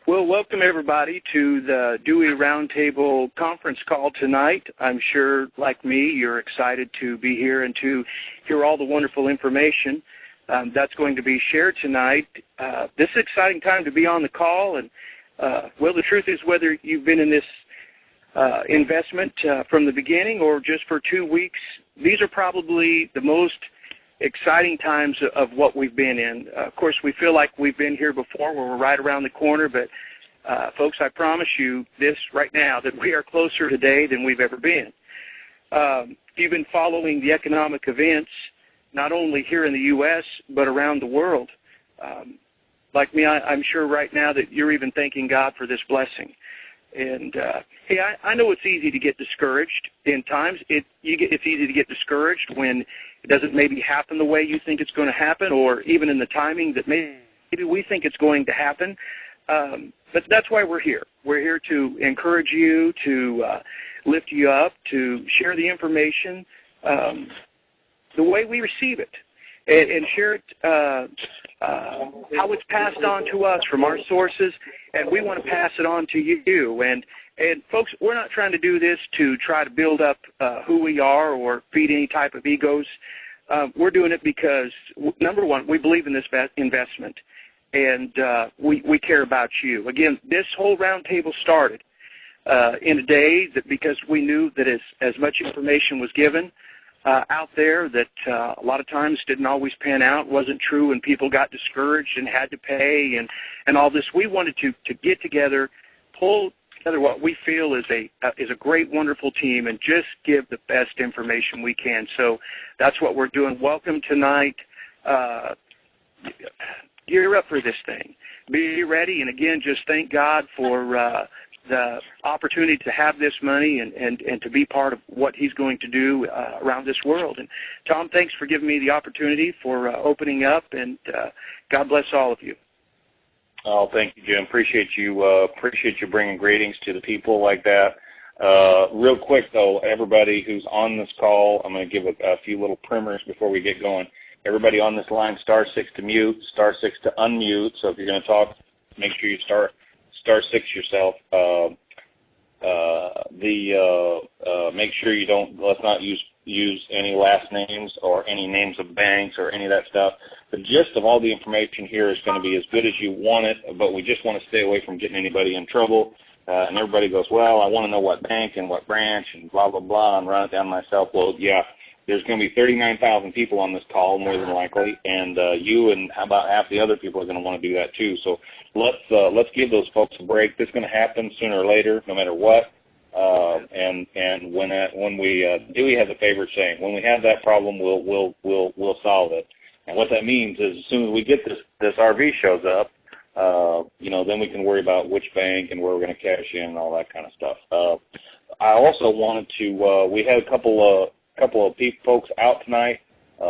Well, welcome everybody to the Dewey Roundtable conference call tonight. I'm sure, like me, you're excited to be here and to hear all the wonderful information that's going to be shared tonight. This is an exciting time to be on the call, and well, the truth is, whether you've been in this investment from the beginning or just for 2 weeks, these are probably the most exciting times of what we've been in. Of course, we feel like we've been here before, where we're right around the corner, but folks, I promise you this right now, that we are closer today than we've ever been. You've been following the economic events, not only here in the U.S., but around the world. Like me, I'm sure right now that you're even thanking God for this blessing. And, hey, I know it's easy to get discouraged in times. It's easy to get discouraged when it doesn't maybe happen the way you think it's going to happen, or even in the timing that maybe we think it's going to happen. But that's why we're here. We're here to encourage you, to lift you up, to share the information the way we receive it, and share it how it's passed on to us from our sources, and we want to pass it on to you. And folks, we're not trying to do this to try to build up who we are or feed any type of egos. We're doing it because, number one, we believe in this investment, and we care about you. Again, this whole roundtable started in a day that because we knew that as much information was given out there that a lot of times didn't always pan out, wasn't true, and people got discouraged and had to pay and all this. We wanted to get together, pull together what we feel is a great, wonderful team, and just give the best information we can. So that's what we're doing. Welcome tonight. Gear up for this thing. Be ready, and again, just thank God for the opportunity to have this money and to be part of what he's going to do around this world. And Tom, thanks for giving me the opportunity for opening up, and God bless all of you. Oh, thank you, Jim. Appreciate you bringing greetings to the people like that. Real quick, though, everybody who's on this call, I'm going to give a few little primers before we get going. Everybody on this line, *6 to mute, *6 to unmute. So if you're going to talk, make sure you *6 yourself. Make sure you don't. Let's not use any last names or any names of banks or any of that stuff. The gist of all the information here is going to be as good as you want it, but we just want to stay away from getting anybody in trouble. And everybody goes, well, I want to know what bank and what branch and blah, blah, blah, and run it down myself. Well, yeah, there's going to be 39,000 people on this call, more than likely, and you and about half the other people are going to want to do that too. So let's give those folks a break. This is going to happen sooner or later, no matter what. And when we Dewey has a favorite saying, when we have that problem, we'll solve it. And what that means is, as soon as we get this RV shows up, then we can worry about which bank and where we're going to cash in and all that kind of stuff. I also wanted to. We had a couple of folks out tonight.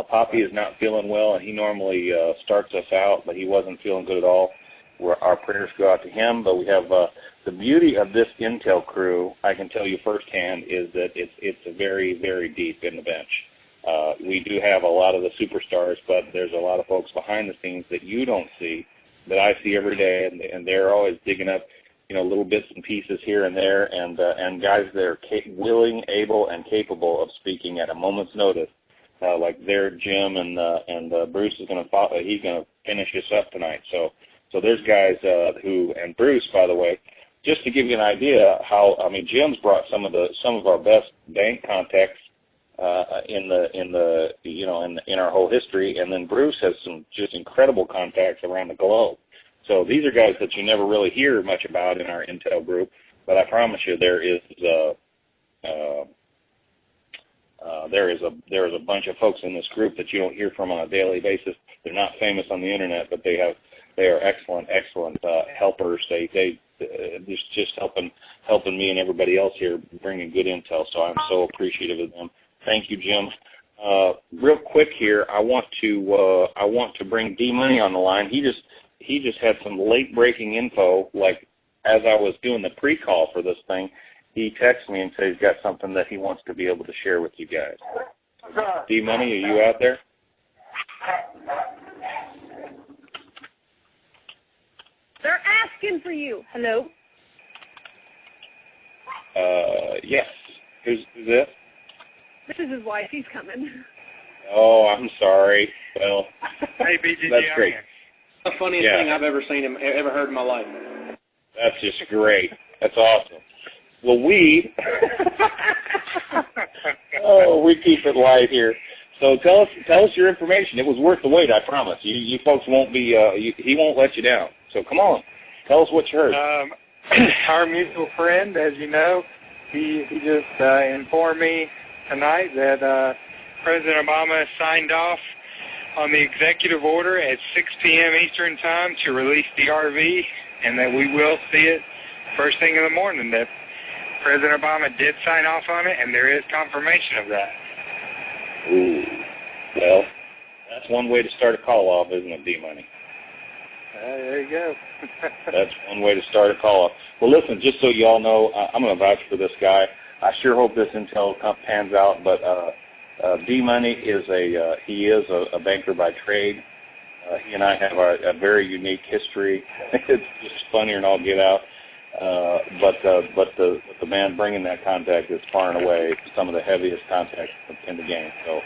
Poppy is not feeling well, and he normally starts us out, but he wasn't feeling good at all. Our prayers go out to him, but we have the beauty of this Intel crew, I can tell you firsthand, is that it's very, very deep in the bench. We do have a lot of the superstars, but there's a lot of folks behind the scenes that you don't see, that I see every day, and they're always digging up, little bits and pieces here and there, and guys that are willing, able, and capable of speaking at a moment's notice. Like their Jim and Bruce is going to he's going to finish us up tonight. So there's guys who, and Bruce, by the way, just to give you an idea Jim's brought some of our best bank contacts in our whole history, and then Bruce has some just incredible contacts around the globe. So these are guys that you never really hear much about in our Intel group, but I promise you there is a bunch of folks in this group that you don't hear from on a daily basis. They're not famous on the internet, but they are excellent helpers. They just helping me and everybody else here bringing good intel. So I'm so appreciative of them. Thank you, Jim. Real quick here, I want to bring D Money on the line. He just had some late breaking info. Like as I was doing the pre-call for this thing, he texted me and said he's got something that he wants to be able to share with you guys. D Money, are you out there? They're asking for you. Hello? Yes. Who's this? This is his wife. He's coming. Oh, I'm sorry. Well, hey, BGG, that's great. The funniest thing I've ever seen him, ever heard in my life. That's just great. That's awesome. Well, we keep it light here. So tell us your information. It was worth the wait, I promise. You folks won't be. He won't let you down. So come on, tell us what you heard. Our mutual friend, as you know, he just informed me tonight that President Obama signed off on the executive order at 6 p.m. Eastern Time to release the RV, and that we will see it first thing in the morning, that President Obama did sign off on it, and there is confirmation of that. Ooh. Well, that's one way to start a call off, isn't it, D-Money? There you go. That's one way to start a call off. Well, listen, just so you all know, I'm going to vouch for this guy. I sure hope this intel pans out, but D-Money is a banker by trade. He and I have a very unique history. It's just funnier than all get out. But the man bringing that contact is far and away some of the heaviest contacts in the game. So,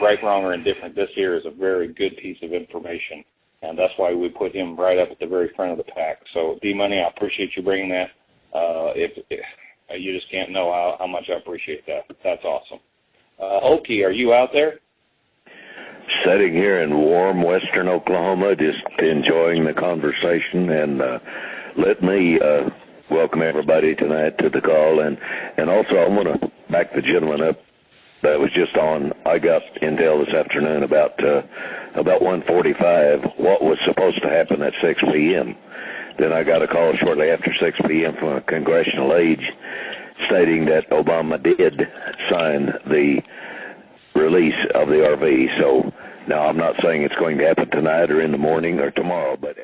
right, wrong, or indifferent, this here is a very good piece of information, and that's why we put him right up at the very front of the pack. So, D-Money, I appreciate you bringing that. You just can't know how much I appreciate that. That's awesome. Okie, are you out there? Sitting here in warm western Oklahoma, just enjoying the conversation, and let me welcome everybody tonight to the call, and also I want to back the gentleman up that was just on. I got intel this afternoon about 1:45 what was supposed to happen at 6 p.m. Then I got a call shortly after 6 p.m. from a congressional aide stating that Obama did sign the release of the RV. So now I'm not saying it's going to happen tonight or in the morning or tomorrow, but